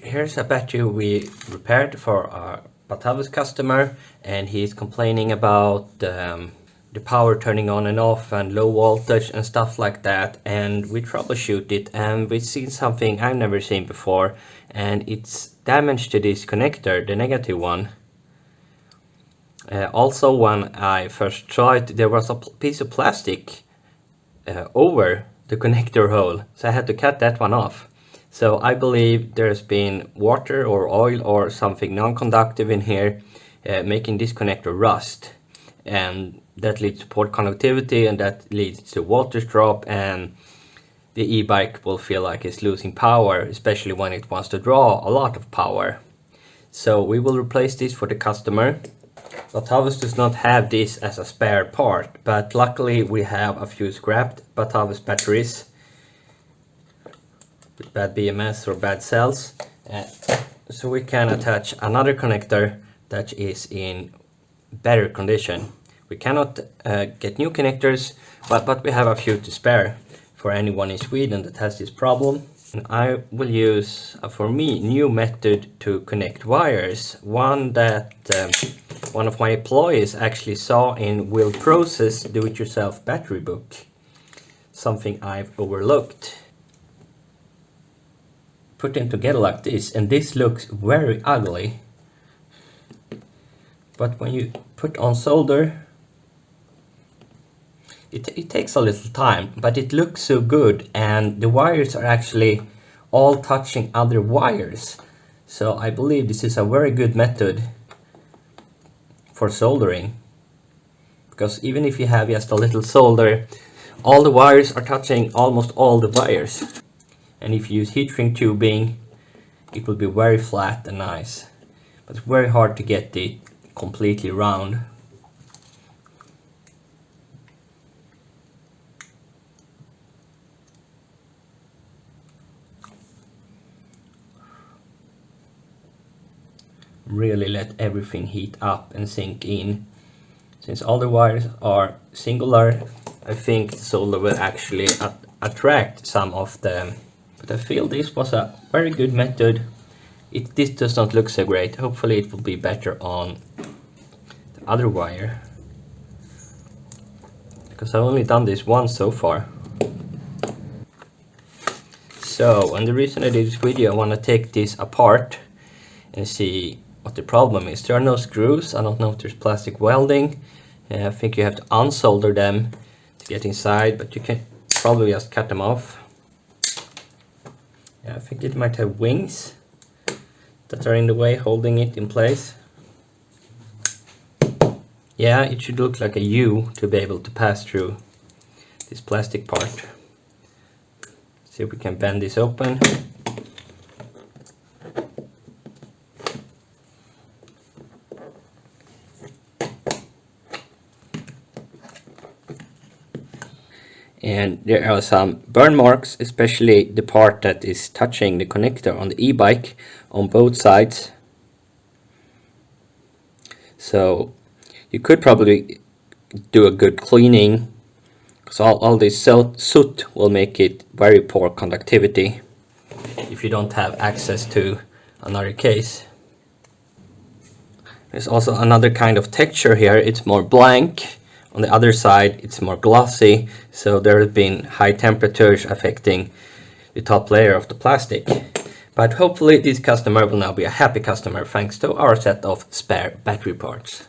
here's a battery we repaired for our Batavus customer, and he's complaining about the power turning on and off and low voltage and stuff like that, and we troubleshoot it and we've seen something I've never seen before, and it's damage to this connector, the negative one. Also, when I first tried, there was a piece of plastic over the connector hole, so I had to cut that one off. So I believe there's been water or oil or something non-conductive in here, making this connector rust, and that leads to poor conductivity, and that leads to voltage drop, and the e-bike will feel like it's losing power, especially when it wants to draw a lot of power. So we will replace this for the customer. Batavus does not have this as a spare part, but luckily we have a few scrapped Batavus batteries with bad BMS or bad cells, so we can attach another connector that is in better condition. We cannot get new connectors, but we have a few to spare for anyone in Sweden that has this problem. And I will use, for me, new method to connect wires, one that one of my employees actually saw in Will Process do-it-yourself battery book, something I've overlooked. Put them together like this, and this looks very ugly, but when you put on solder, it takes a little time, but it looks so good, and the wires are actually all touching other wires. So I believe this is a very good method for soldering, because even if you have just a little solder, all the wires are touching almost all the wires. And if you use heat shrink tubing, it will be very flat and nice, but it's very hard to get it completely round. Really let everything heat up and sink in. Since all the wires are singular, I think the solder will actually attract some of them. But I feel this was a very good method. This does not look so great. Hopefully it will be better on the other wire, because I've only done this once so far. So, and the reason I did this video, I want to take this apart and see what the problem is. There are no screws. I don't know if there's plastic welding. I think you have to unsolder them to get inside, but you can probably just cut them off. Yeah, I think it might have wings that are in the way, holding it in place. Yeah, it should look like a U to be able to pass through this plastic part. See if we can bend this open. And there are some burn marks, especially the part that is touching the connector on the e-bike on both sides. So you could probably do a good cleaning, because all this soot will make it very poor conductivity if you don't have access to another case. There's also another kind of texture here. It's more blank. On the other side, it's more glossy, so there have been high temperatures affecting the top layer of the plastic. But hopefully this customer will now be a happy customer thanks to our set of spare battery parts.